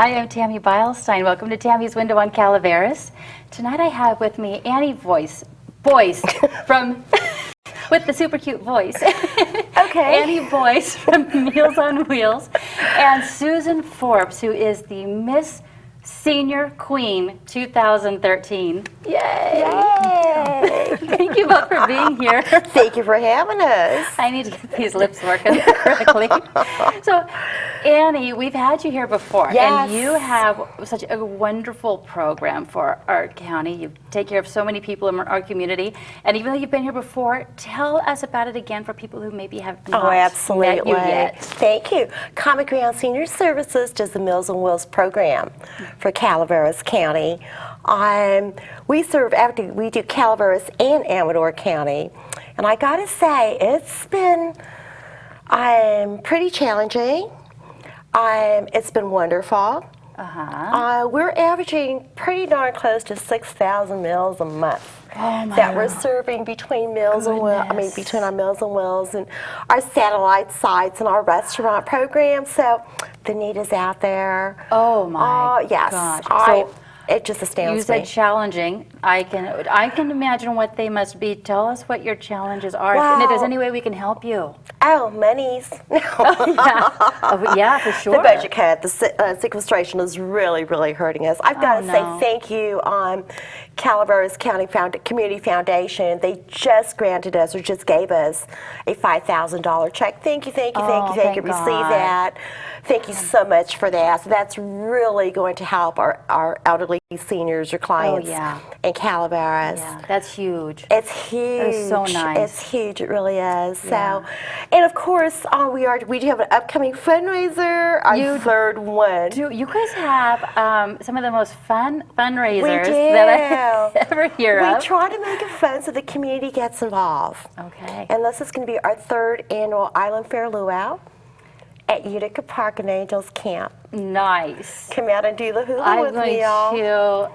Hi, I'm Tammy Beilstein. Welcome to Tammy's Window on Calaveras. Tonight I have with me Boyce from, with the super cute voice. Okay. Annie Boyce from Meals on Wheels, and Susan Forbes, who is the Miss Senior Queen 2013. Yay! Yay! Thank you both for being here. Thank you for having us. I need to get these lips working correctly. So, Annie, we've had you here before, Yes. and you have such a wonderful program for our county. You take care of so many people in our community, and even though you've been here before, tell us about it again for people who maybe have not met you yet. Thank you. Common Ground Senior Services does the Meals on Wheels program for Calaveras County. We do Calaveras and Amador County, and I gotta say, it's been pretty challenging. It's been wonderful. We're averaging pretty darn close to 6,000 meals a month that we're serving between Meals on Wheels. Between our Meals on Wheels and our satellite sites and our restaurant program. So the need is out there. Oh my yes. gosh! It just astounds me. You said challenging. I can imagine what they must be. Tell us what your challenges are, and if there's any way we can help you. Oh, monies. Yeah, for sure. The budget cut, the sequestration is really, really hurting us. I've got to say thank you, Calaveras County Community Foundation. They just granted us, or just gave us, a $5,000 check. Thank you, thank you, thank you, thank you. Receive that. Thank you so much for that. So that's really going to help our elderly seniors or clients in Calaveras. Yeah, that's huge. It's huge. It's so nice. It's huge. It really is. Yeah. So, and of course, we do have an upcoming fundraiser. Our third one. You guys have some of the most fun fundraisers that I ever hear of. We try to make it fun so the community gets involved. Okay. And this is going to be our third annual Island Fair Luau at Utica Park and Angels Camp. Nice. Come out and do the hula with me, y'all.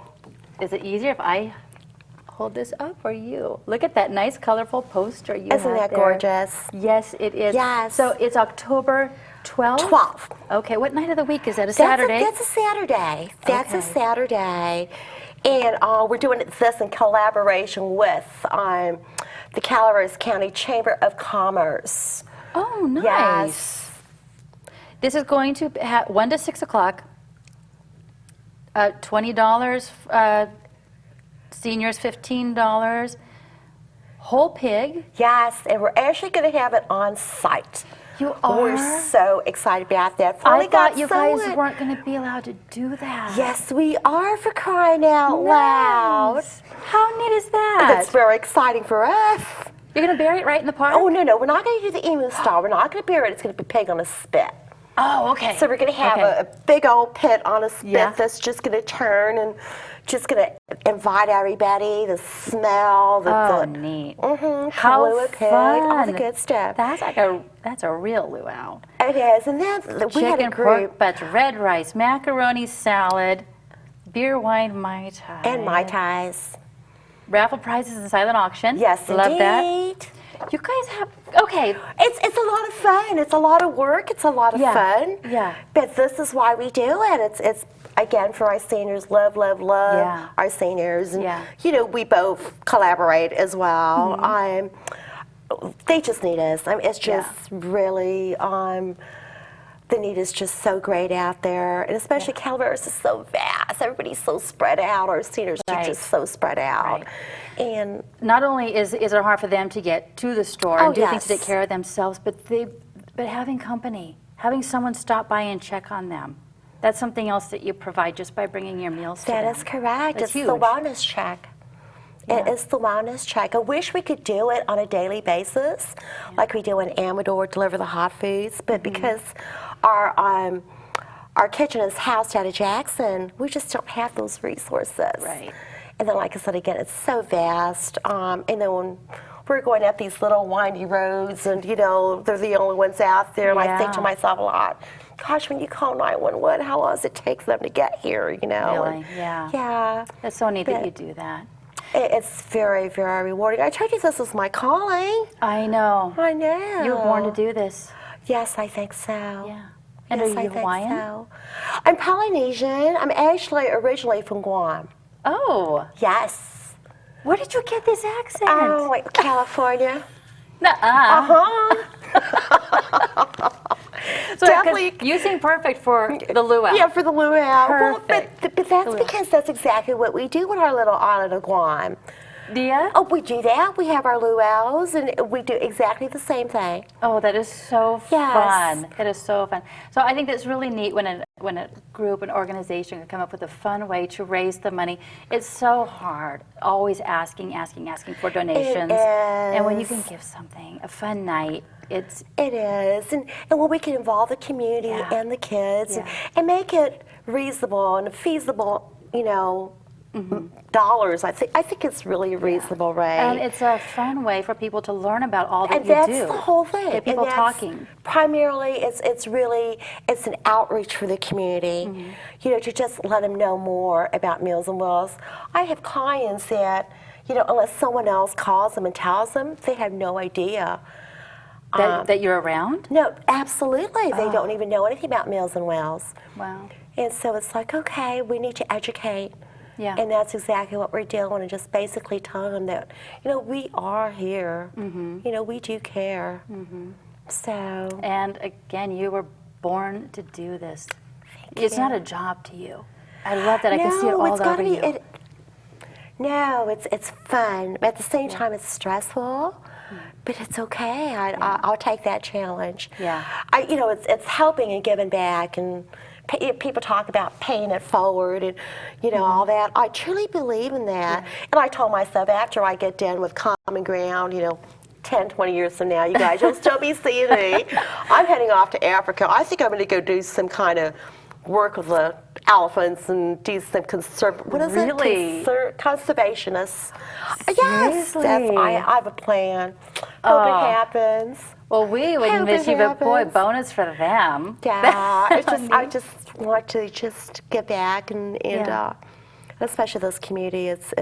Is it easier if I hold this up for you? Look at that nice, colorful poster you have there. Isn't that gorgeous? Yes, it is. Yes. So it's October 12th? 12th. Okay, what night of the week is that? A Saturday? That's a Saturday. That's a Saturday. And we're doing this in collaboration with the Calaveras County Chamber of Commerce. Oh, nice. Yes. This is going to have 1 to 6 o'clock. $20, seniors $15, whole pig. Yes, and we're actually going to have it on site. You are? We're so excited about that. I thought you guys weren't going to be allowed to do that. Yes, we are, for crying out loud. How neat is that? That's very exciting for us. You're going to bury it right in the park? Oh, no, we're not going to do the emu style. We're not going to bury it. It's going to be pig on a spit. Oh, okay. So we're going to have a big old pit on a spit that's just going to turn and just going to invite everybody, the smell, neat. How pig, all the good stuff. That's a real luau. It is, and then we had a group. Pork butts, red rice, macaroni salad, beer, wine, Mai Tai. And Mai Tais. Raffle prizes and silent auction. Yes, love indeed. that. You guys have It's a lot of fun. It's a lot of work. It's a lot of fun. Yeah. But this is why we do it. It's again for our seniors. Love our seniors. And we both collaborate as well. They just need us. I mean, it's just really. The need is just so great out there, and especially Calaveras is so vast. Everybody's so spread out. Our seniors are just so spread out. And not only is it hard for them to get to the store and do things to take care of themselves, but having company, having someone stop by and check on them. That's something else that you provide just by bringing your meals to them. That is correct. That's huge. The wellness check. It is the wellness check. I wish we could do it on a daily basis, like we do in Amador, deliver the hot foods, but because our kitchen is housed out of Jackson, we just don't have those resources. Right. And then, like I said, again, it's so vast. And then when we're going up these little windy roads, and they're the only ones out there, and I think to myself a lot, gosh, when you call 911, how long does it take them to get here? Really? Yeah. That's so neat that you do that. It's very, very rewarding. I told you this is my calling. I know. I know. You were born to do this. Yes, I think so. Yeah. And Yes, are you I think Hawaiian? so. I'm Polynesian. I'm actually originally from Guam. Oh, Yes. where did you get this accent? Oh, wait, California. Nuh-uh. So Definitely. you seem perfect for the luau. Yeah, for the luau. Perfect. Well, but that's Luau. because that's exactly what we do on our little island of Guam. Do ya? Oh, we do that. We have our luau's, and we do exactly the same thing. Oh, that is so Yes. fun. That is so fun. So I think that's really neat when a group, an organization can come up with a fun way to raise the money. It's so hard, always asking for donations. And when you can give something, a fun night, It is. And when we can involve the community and the kids and make it reasonable and feasible, dollars, I think it's really a reasonable rate. And it's a fun way for people to learn about all that And you that's do. the whole thing. Get people And that's talking. Primarily, it's an outreach for the community, to just let them know more about Meals on Wheels. I have clients that, unless someone else calls them and tells them, they have no idea. That you're around? No, absolutely. They don't even know anything about Meals on Wheels. Wow. And so it's like, okay, we need to educate. Yeah. And that's exactly what we're doing, and just basically telling them that, we are here. We do care. So. And again, you were born to do this. It's not a job to you. I love that. I can see it all over you. No, it's fun. At the same time, it's stressful. But it's okay. I'll take that challenge. Yeah. It's helping and giving back, and people talk about paying it forward, and all that. I truly believe in that. And I told myself after I get done with Common Ground, 10, 20 years from now, you guys, you'll still be seeing me. I'm heading off to Africa. I think I'm going to go do some kind of work with the elephants and do some conservationists. Yes, I have a plan. Hope it happens. Well, we wouldn't miss you, but boy, bonus for them. Yeah, I just want to just give back, and especially those communities.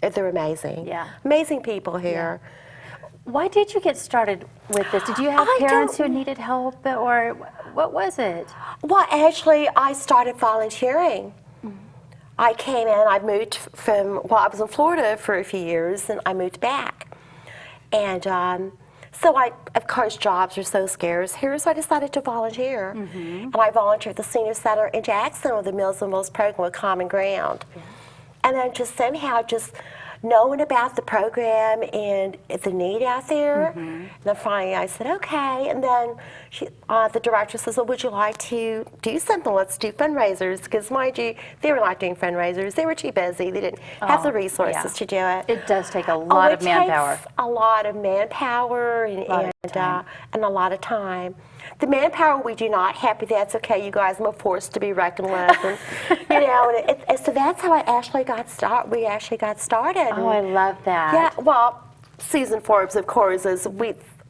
They're amazing. Yeah. Amazing people here. Yeah. Why did you get started with this? Did you have parents who needed help, or what was it? Well, actually, I started volunteering. I came in, I moved I was in Florida for a few years, and I moved back. And so of course, jobs are so scarce here, so I decided to volunteer. And I volunteered at the Senior Center in Jackson with the Meals on Wheels program with Common Ground. And then just somehow knowing about the program and the need out there. And then finally I said, okay. And then the director says, well, would you like to do something? Let's do fundraisers. Because mind you, they were not doing fundraisers. They were too busy. They didn't have the resources to do it. It does take a lot of manpower. It takes a lot of manpower and a lot of time. The manpower we do not have, but that's okay, you guys. I'm a force to be reckoned with. And, so that's how we actually got started. Oh, I love that. Yeah, well, Susan Forbes, of course, is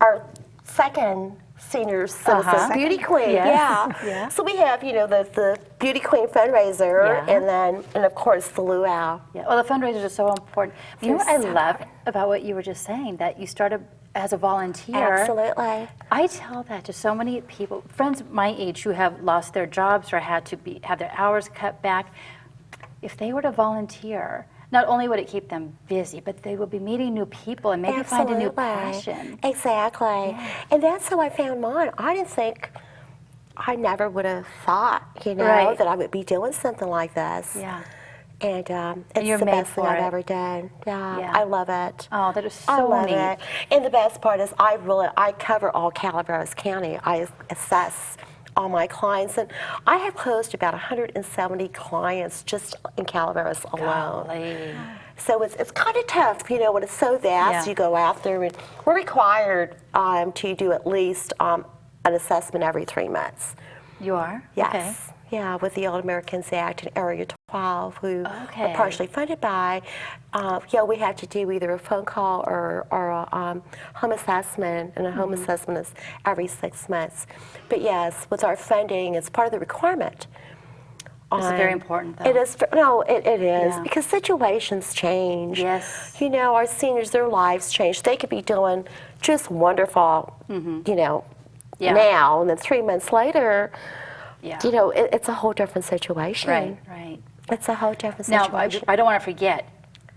our second senior citizen beauty queen. Yeah. So we have, the beauty queen fundraiser, and of course the luau. Yeah. Well, the fundraisers are so important. You know what I love about what you were just saying, that you started as a volunteer. Absolutely. I tell that to so many people, friends my age who have lost their jobs or had to have their hours cut back. If they were to volunteer, not only would it keep them busy, but they would be meeting new people and maybe find a new passion. Exactly. Yeah. And that's how I found mine. I never would have thought, that I would be doing something like this. Yeah. And it's the best thing I've ever done. Yeah, I love it. Oh, that is so I love neat. it. And the best part is I cover all Calaveras County. I assess all my clients, and I have closed about 170 clients just in Calaveras alone. Golly. So it's kind of tough, when it's so vast. You go out there, and we're required to do at least an assessment every 3 months. You are? Yes. Okay. Yeah, with the Old Americans Act and Area 12, who are partially funded by, we have to do either a phone call or a home assessment, and a home assessment is every 6 months. But yes, with our funding, it's part of the requirement. This is very important, though. It is. No, it is, because situations change. Yes. Our seniors, their lives change. They could be doing just wonderful, now, and then 3 months later, Yeah. you know, it's a whole different situation. Right, right. It's a whole different Now, situation. I don't want to forget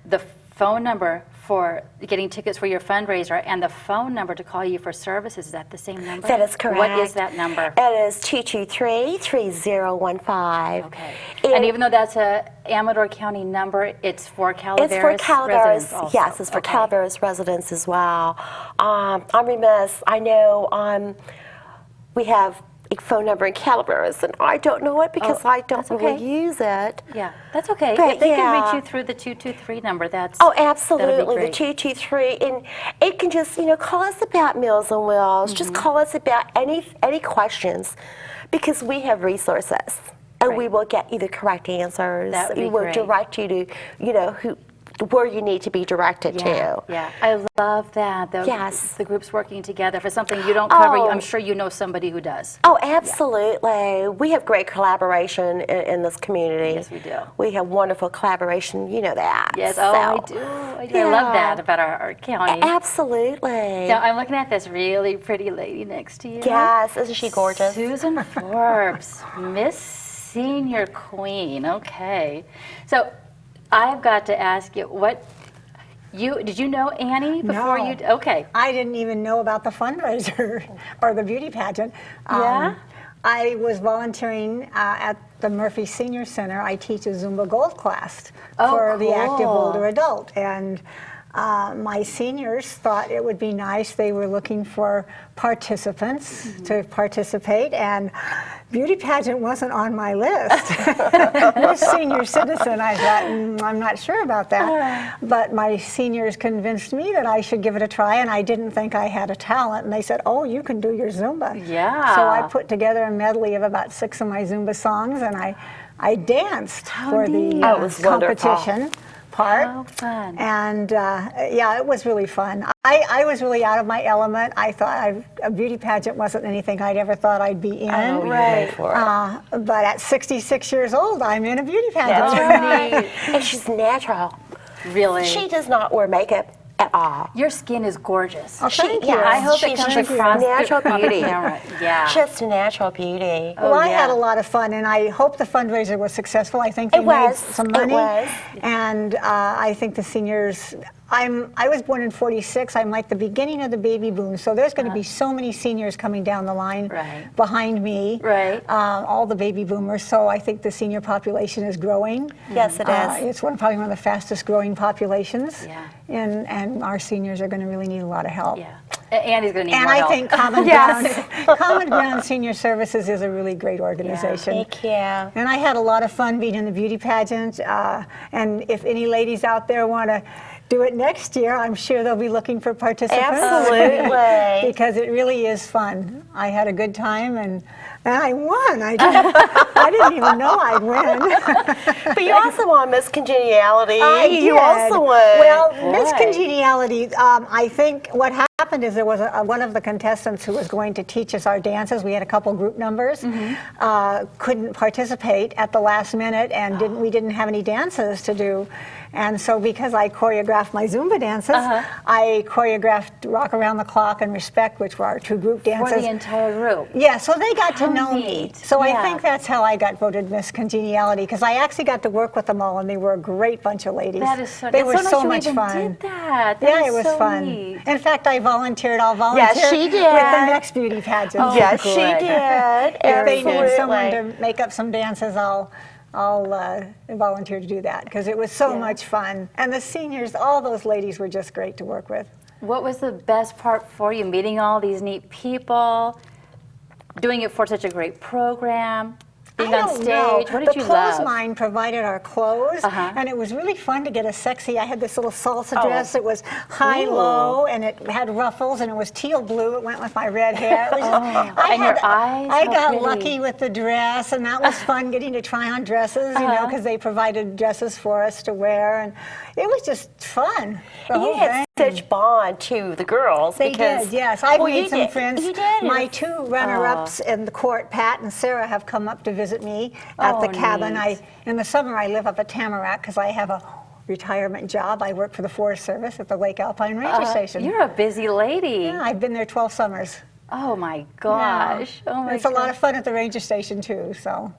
the phone number for getting tickets for your fundraiser and the phone number to call you for services. Is that the same number? That is correct. What is that number? It is 223-3015. Okay. And even though that's a Amador County number, it's for Calaveras It's for Calaveras, residents also. yes, it's for Calaveras residents as well. I'm remiss, I know we have a phone number in Calaveras, and I don't know it because I don't really use it. Yeah, that's okay. But If they can reach you through the 223 number, that's Oh, absolutely, the great. 223, and it can just, you know, call us about Meals on Wheels, just call us about any questions, because we have resources, and we will get you the correct answers. That would be we will great. direct you to, you know, where you need to be directed to. Yeah, I love that. Yes. The group's working together for something you don't cover. Oh. I'm sure you know somebody who does. Oh, absolutely. We have great collaboration in this community. Yes, we do. We have wonderful collaboration, you know that. Yes, so. I do. I love that about our county. Absolutely. Now, I'm looking at this really pretty lady next to you. Yes, isn't she gorgeous? Susan Forbes, Miss Senior Queen. Okay. So, I've got to ask you, did you know Annie before No. you? Okay. I didn't even know about the fundraiser or the beauty pageant. Yeah? I was volunteering at the Murphy Senior Center. I teach a Zumba Gold class for the active cool. older adult. And my seniors thought it would be nice. They were looking for participants to participate, and beauty pageant wasn't on my list. Miss Senior Citizen, I thought, I'm not sure about that. But my seniors convinced me that I should give it a try, and I didn't think I had a talent. And they said, oh, you can do your Zumba. Yeah. So I put together a medley of about 6 of my Zumba songs, and I danced for the Oh, it was wonderful. competition part. How fun. And yeah, it was really fun. I was really out of my element. I thought a beauty pageant wasn't anything I'd ever thought I'd be in. Oh, you're made for it. But at 66 years old, I'm in a beauty pageant. That's right. And she's natural. Really? She does not wear makeup at all. Your skin is gorgeous. Oh, thank you. I hope it She's comes just across natural on the beauty. camera. Yeah. Just a natural beauty. Well, I yeah. had a lot of fun, and I hope the fundraiser was successful. I think they It made was. some It money. was. And I think the seniors, I was born in 46. I'm like the beginning of the baby boom. So there's going to be so many seniors coming down the line Right. behind me. Right. All the baby boomers. So I think the senior population is growing. Yes, it is. It's probably one of the fastest growing populations. Yeah. And our seniors are going to really need a lot of help. Yeah. Andy's going to need And more I help. think Common Yes. Ground, Common Ground Senior Services is a really great organization. Thank you. And I had a lot of fun being in the beauty pageant. And if any ladies out there want to do it next year, I'm sure they'll be looking for participants. Absolutely. Because it really is fun. I had a good time, and I won. I didn't even know I'd win. But you also won Miss Congeniality. You did. also won. Well, Miss Boy. Congeniality, I think what happened is there was one of the contestants who was going to teach us our dances. We had a couple group numbers. Couldn't participate at the last minute, and we didn't have any dances to do. And so because I choreographed my Zumba dances, I choreographed Rock Around the Clock and Respect, which were our two group dances. For the entire group. Yeah, so they got to How know me. neat. So Yeah. I think that's how I got voted Miss Congeniality, because I actually got to work with them all, and they were a great bunch of ladies. That is so They it's were so nice so you much even fun. did that. That Yeah, is it was so fun. neat. In fact, I'll volunteer she did. with the next beauty pageant. Oh, yes, good. she did. If they need someone Absolutely. to make up some dances, I'll volunteer to do that, because it was so much fun. And the seniors, all those ladies were just great to work with. What was the best part for you? Meeting all these neat people, doing it for such a great program, being I on don't stage. know. What did the you love? clothesline provided our clothes, and it was really fun to get a sexy. I had this little salsa dress. It was high-low, and it had ruffles, and it was teal blue. It went with my red hair. It was, And your eyes, I how got pretty. lucky with the dress, and that was fun getting to try on dresses, you know, because they provided dresses for us to wear, and it was just fun. the You whole had thing. such bond to the girls. They because, did, yes. I've well, made you some did. friends. You did. My two runner-ups in the court, Pat and Sarah, have come up to visit me at Oh, the cabin. neat. In the summer, I live up at Tamarack because I have a retirement job. I work for the Forest Service at the Lake Alpine Ranger Station. You're a busy lady. Yeah, I've been there 12 summers. Oh my gosh. Yeah. Oh my It's a lot of fun at the ranger station too, so.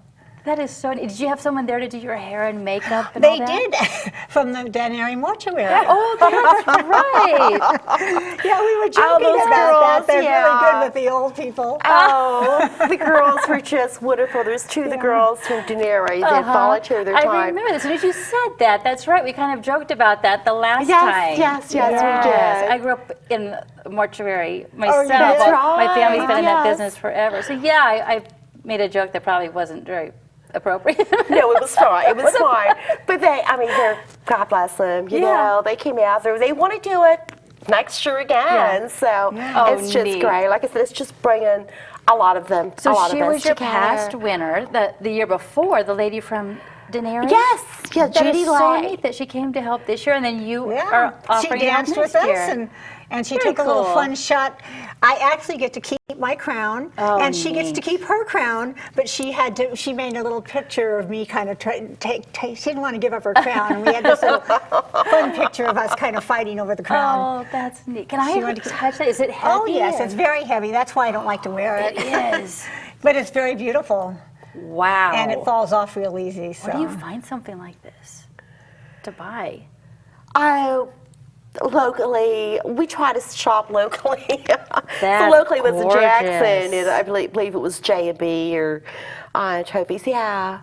That is so neat. Did you have someone there to do your hair and makeup and They all that? did, from the Danary mortuary. Oh, that's right. Yeah, we were joking those about that. girls, They're yeah. really good with the old people. Oh, the girls were just wonderful. There's two of the girls from Denary that volunteered their time. I remember this. As soon as you said that, that's right. We kind of joked about that the last time. Yes, we did. I grew up in a mortuary myself. that's Well, my family's been in that Yes. business forever. So yeah, I made a joke that probably wasn't very appropriate. No, it was fine. It was fine. But they're, God bless them, you know, they came out there. They want to do it next year again. So it's just neat. great. Like I said, it's just bringing a lot of them, So a lot she of us was your together. past winner the year before, the lady from Denary? Yes, yeah, That is Judy so Lay. neat that she came to help this year, and then you Yeah, are she offering it up danced next with us, year. and she Very took a little cool. fun shot. I actually get to keep my crown, Oh, and she gets neat. to keep her crown. But she made a little picture of me, kind of take. She didn't want to give up her crown, and we had this little fun picture of us kind of fighting over the crown. Oh, that's neat. Can I She wanted to- touch that? Is it heavy? Oh yes, or- it's very heavy. That's why I don't like to wear it. It is. But it's very beautiful, Wow. and it falls off real easy. So. Where do you find something like this to buy? Oh, locally, we try to shop locally. So That's locally was the gorgeous. Jackson, and I believe it was J&B or Trophies. Yeah.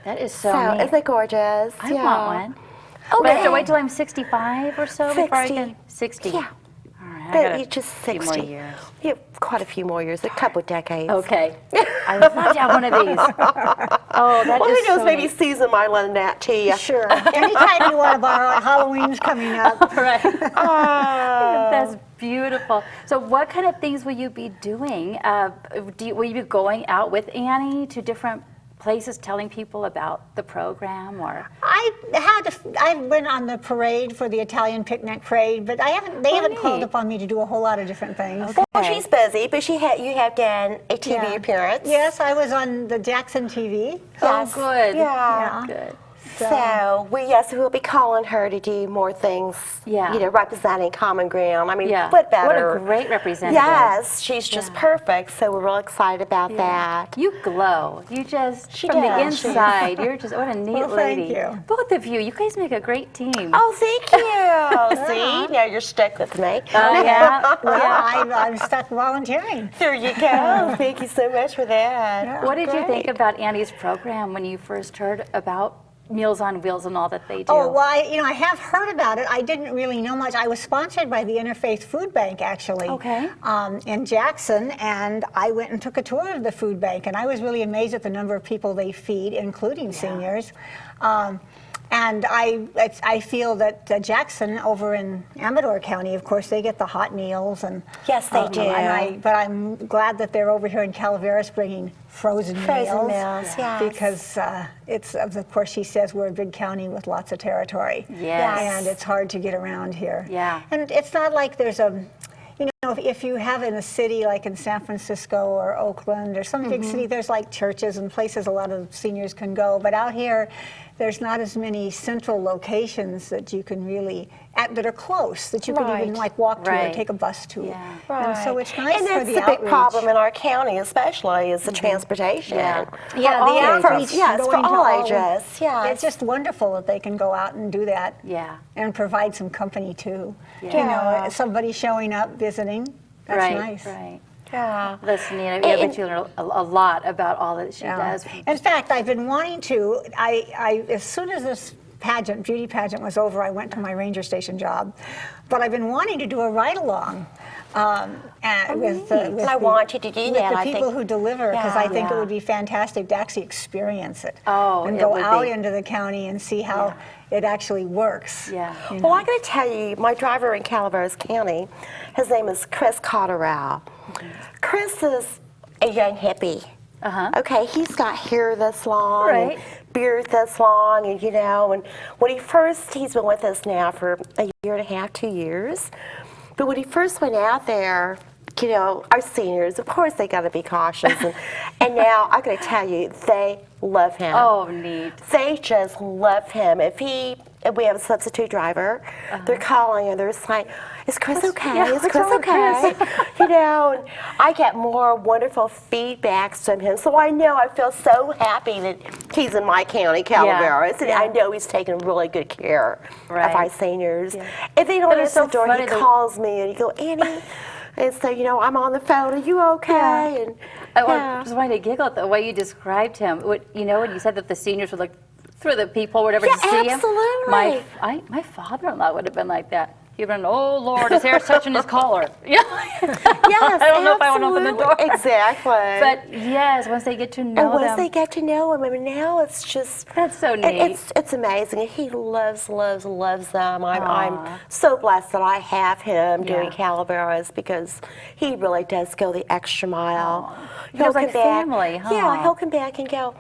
That is so So neat. isn't it gorgeous? I yeah. want one. Okay. But I have to wait till I'm 65 or so before I 60. can. 60. Yeah. All right. I But got you just a few 60. more years. Yeah, quite a few more years, a couple decades. Okay. I would love to have one of these. Oh, that Well, is who knows? so Maybe neat. Susan might lend that to you. Sure. Anytime you want to borrow, Halloween's coming up. Right. Oh. That's beautiful. So what kind of things will you be doing? Will you be going out with Annie to different places telling people about the program, or? I went on the parade for the Italian picnic parade, but they haven't called neat. upon me to do a whole lot of different things. Well, she's busy, but you have done a TV Yeah. appearance. Yes, I was on the Jackson TV. Yes. Oh, good. Yeah. Good. So we'll be calling her to do more things. Yeah. You know, representing Common Ground. I mean, Yeah. what better? What a great representative. Yes, she's just perfect. So we're real excited about that. You glow. You just, She from the does. inside, you're just, what a neat Well, thank lady. you. Both of you guys make a great team. Oh, thank you. See, now you're stuck with me. Oh, yeah? Well, I'm stuck volunteering. There you go. Thank you so much for that. What did you think Great. about Annie's program when you first heard about Meals on Wheels and all that they do? Oh, well, I have heard about it. I didn't really know much. I was sponsored by the Interfaith Food Bank, actually, Okay. in Jackson, and I went and took a tour of the food bank, and I was really amazed at the number of people they feed, including seniors. And I feel that Jackson, over in Amador County, of course, they get the hot meals, and Yes, they do. But I'm glad that they're over here in Calaveras bringing frozen meals, yes. because it's, of course, she says we're a big county with lots of territory. Yes. And it's hard to get around here. Yeah. And it's not like there's a, you know, if you have in a city like in San Francisco or Oakland or some big city, there's like churches and places a lot of seniors can go. But out here, there's not as many central locations that you can really, that are close, that you can even Right. like walk to or Right. take a bus to. Yeah. And so it's nice and for that's the the big outreach. problem in our county, especially, is the transportation. Yeah. Yeah, For the all outreach. ages. Yes, for going to all ages. Yes. It's just wonderful that they can go out and do that. Yeah. And provide some company too. Yeah. You know, somebody showing up, visiting, that's right, nice. right. Yeah. Listen, Nina, I bet you learn a lot about all that she Yeah. does. In fact, I've been wanting to, as soon as this beauty pageant was over, I went to my ranger station job. But I've been wanting to do a ride-along with I want you to do with that. the I people think. who deliver, because I think it Yeah. would be fantastic to actually experience it. Oh, and it go would out be. into the county and see how it actually works. Yeah. you Well, know. I got to tell you, my driver in Calaveras County, his name is Chris Cotterell. Chris is a young hippie. Uh-huh. Okay, he's got hair this long, Right. and beard this long, and you know, and when he's been with us now for a year and a half, 2 years. But when he first went out there, you know, our seniors, of course, they got to be cautious, and now I got to tell you, they love him. Oh, neat. They just love him. If he and we have a substitute driver. They're calling and they're saying, "Is Chris okay? Yeah, Is what's Chris wrong with okay?" Chris? You know, and I get more wonderful feedbacks from him, so I know I feel so happy that he's in my county, Calaveras, and I know he's taking really good care of our seniors. If they don't answer the door, he calls me and he go, "Annie," and so, you know, I'm on the phone. Are you okay? And I just wanted to giggle at the way you described him. You know, when you said that the seniors would look through the people, whatever, to see him. Absolutely. My father-in-law would have been like that. He'd been, "Oh Lord, his hair's touching his collar." Yeah. Yes, I don't know if I want to open the door. Exactly. But yes, once they get to know and them. once they get to know him, I mean, now it's just That's so neat. It's amazing. He loves them. I'm so blessed that I have him doing Calaveras because he really does go the extra mile. Feels like family, huh? Yeah, he'll come back and go,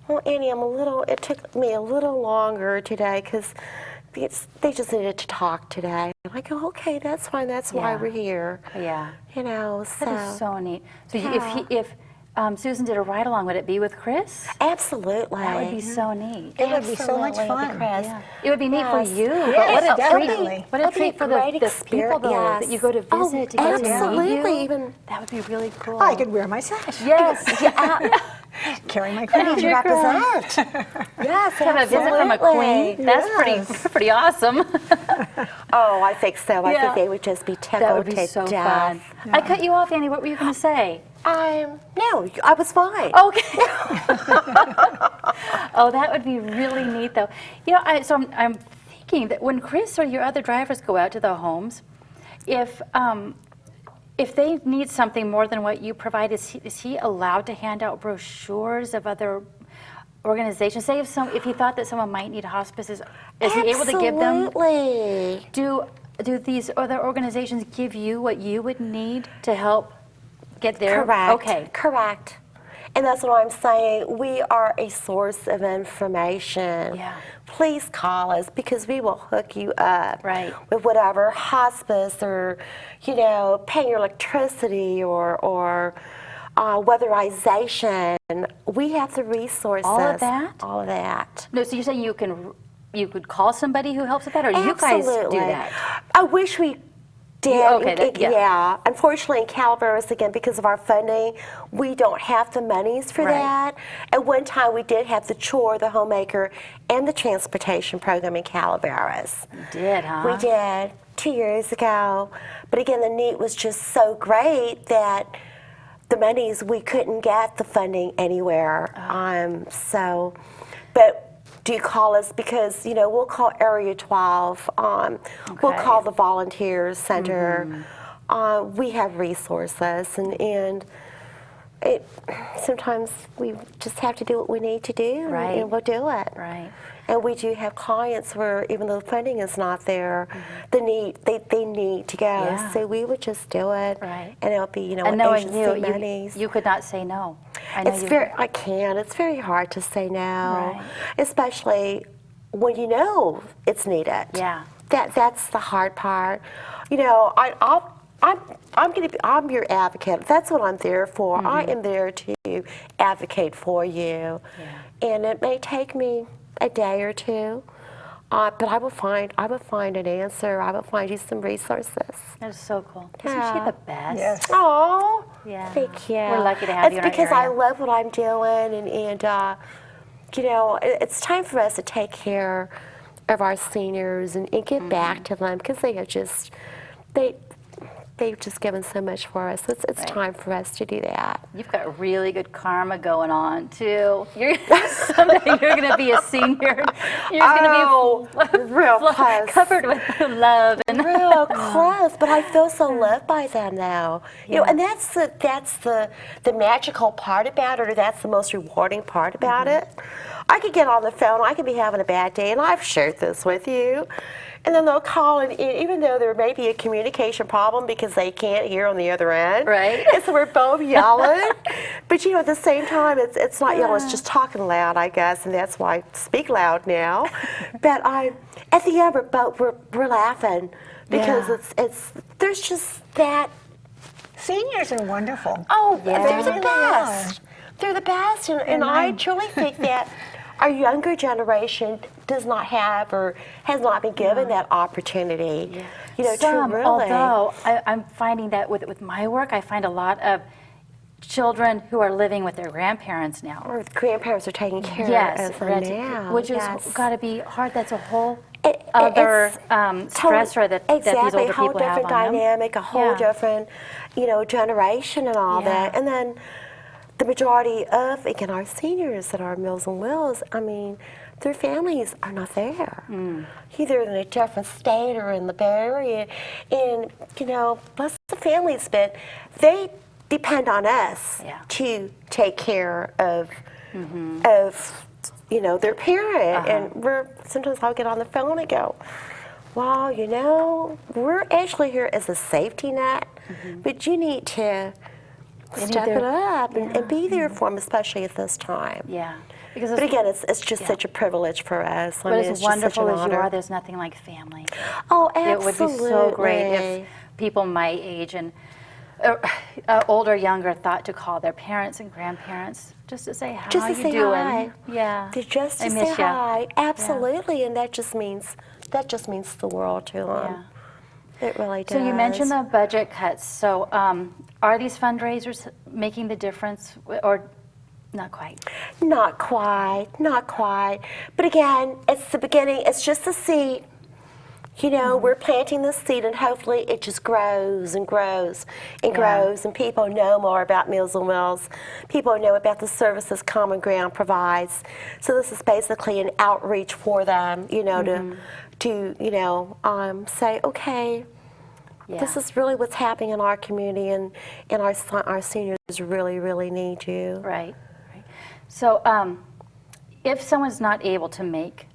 "Well, Annie, it took me a little longer today because they just needed to talk today." I go, "Okay, that's fine. That's why we're here." Yeah. You know, so. That is so neat. So if Susan did a ride-along, would it be with Chris? Absolutely. That would be so neat. It would be so much fun. Chris. Yeah. It would be neat for you. Yes, But definitely. what a treat for the people though, that you go to visit to get to know you. Even that would be really cool. I could wear my sash. Yes. Carry my crown. Your represent. Yes, have a visit from a queen. That's pretty awesome. Oh, I think so. I think they would just be tickled That would be to so death. fun. I cut you off, Annie. What were you going to say? No, I was fine. Okay. Oh, that would be really neat, though. You know, I'm thinking that when Chris or your other drivers go out to the homes, if they need something more than what you provide, is he allowed to hand out brochures of other organizations? Say if he thought that someone might need hospice, is he able to give them? Absolutely. Do these other organizations give you what you would need to help get there? Correct. Okay. Correct. And that's what I'm saying. We are a source of information. Yeah. Please call us because we will hook you up with whatever hospice or, you know, paying your electricity or weatherization. We have the resources. All of that? All of that. No, so you're saying you could call somebody who helps with that, or you guys do that? I wish we did. Okay, yeah. Unfortunately, in Calaveras, again, because of our funding, we don't have the monies for that. At one time, we did have the chore, the homemaker, and the transportation program in Calaveras. You did, huh? We did 2 years ago. But again, the need was just so great that the monies, we couldn't get the funding anywhere. But do you call us? Because, you know, we'll call Area 12. We'll call the Volunteer Center. We have resources, and sometimes we just have to do what we need to do, and we'll do it. Right. And we do have clients where even though the funding is not there, they need to go. Yeah. So we would just do it, and it'll be, you know, and knowing agency monies. you could not say no. I can. It's very hard to say no, especially when you know it's needed. Yeah. That's the hard part. You know, I'm your advocate. That's what I'm there for. I am there to advocate for you, and it may take me a day or two, but I will find an answer. I will find you some resources. That's so cool. Isn't she the best? Yes. Oh, yeah. thank you. We're lucky to have you in our It's because area. I love what I'm doing, and you know, it's time for us to take care of our seniors and give back to them because they have just they've just given so much for us. It's time for us to do that. You've got really good karma going on too. Someday you're going to be a senior. You're going to be real close. Covered with love and real close. But I feel so loved by them now. You know, and that's the magical part about it, or that's the most rewarding part about it. I could get on the phone. I could be having a bad day, and I've shared this with you. And then they'll call, and even though there may be a communication problem because they can't hear on the other end, and so we're both yelling. But you know, at the same time, it's not yelling; it's just talking loud, I guess, and that's why I speak loud now. But at the end, we're laughing because there's just that. Seniors are wonderful. Oh, Yeah. they're the They really best. They're the best, and I truly think that our younger generation does not have or has not been given that opportunity. You know, Some, to really. although I'm finding that with my work, I find a lot of children who are living with their grandparents now. Or the grandparents are taking care of them now. Which has got to be hard. That's a whole It's other stressor that these exactly, older a whole people have different on them. dynamic, a whole different, you know, generation and all that. And then the majority of, again, our seniors that are Meals on Wheels, I mean, their families are not there. Either in a different state or in the Bay Area. And, you know, bless the families, but they depend on us to take care of, you know, their parent. And sometimes I'll get on the phone and go, well, you know, we're actually here as a safety net, but you need to step it up and be there for them, especially at this time. But again, it's just such a privilege for us. But as wonderful as you are, there's nothing like family. Oh, absolutely. It would be so great if people my age and older, younger thought to call their parents and grandparents just to say, how are you doing? Hi. Yeah. Just to say hi. Absolutely. And that just means the world to them. It really does. So you mentioned the budget cuts. So are these fundraisers making the difference, or not quite? Not quite, not quite. But again, it's the beginning. It's just a seed. You know, we're planting this seed, and hopefully it just grows and grows and grows, and people know more about Meals on Wheels. People know about the services Common Ground provides. So this is basically an outreach for them, you know, to you know, say, okay, this is really what's happening in our community, and our seniors really, really need you. Right. So if someone's not able to make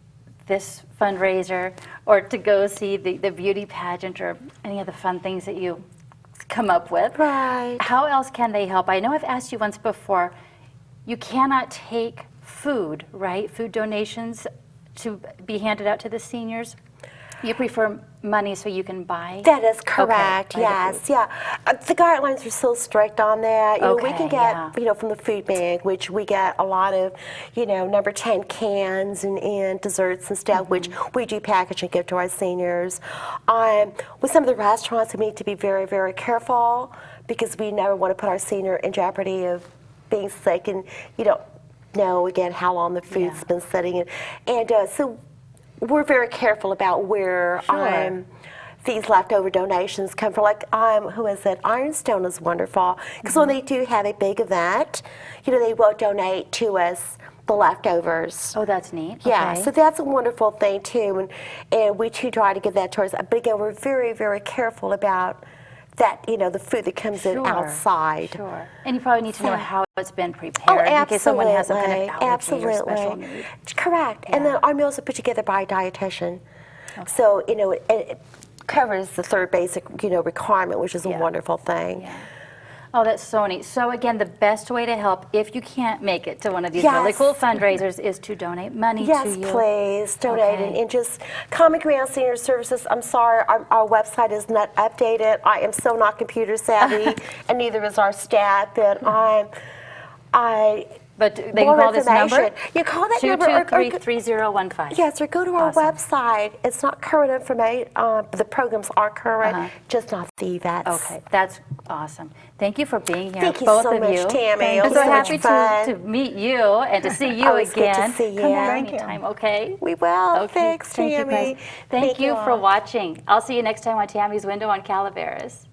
this fundraiser or to go see the beauty pageant or any of the fun things that you come up with, how else can they help? I know I've asked you once before, you cannot take food, right? Food donations to be handed out to the seniors. You prefer money so you can buy? That is correct, yes, the guidelines are so strict on that. You know, we can get, you know, from the food bank, which we get a lot of, you know, number 10 cans and desserts and stuff, which we do package and give to our seniors. With some of the restaurants, we need to be very, very careful because we never want to put our senior in jeopardy of being sick, and you don't know, again, how long the food's been sitting. And so we're very careful about where these leftover donations come from. Like, who is it? Ironstone is wonderful, because when they do have a big event, you know, they will donate to us the leftovers. Oh, that's neat. Yeah, so that's a wonderful thing too, and we too try to give that towards. But again, we're very, very careful about that, you know, the food that comes in outside. And you probably need to know how it's been prepared in case someone has some kind of allergy or special need. Correct. And then our meals are put together by a dietitian. So, you know, it covers the third basic, you know, requirement, which is a wonderful thing. Oh, that's so neat. So again, the best way to help if you can't make it to one of these really cool fundraisers is to donate money to you. Yes, please, donate. And just Common Ground Senior Services, I'm sorry, our website is not updated. I am so not computer savvy, and neither is our staff, but But they can call this number? You call that number. 223-3015. Yes, or go to our website. It's not current information. The programs are current, just not the events. Okay, that's awesome. Thank you for being here, Thank you both so of much, you. Tammy. I'm so happy to meet you and to see you Always again. good to see you. Come back anytime, okay? We will. Okay. Thanks, Tammy. Thank you for watching. I'll see you next time on Tammy's Window on Calaveras.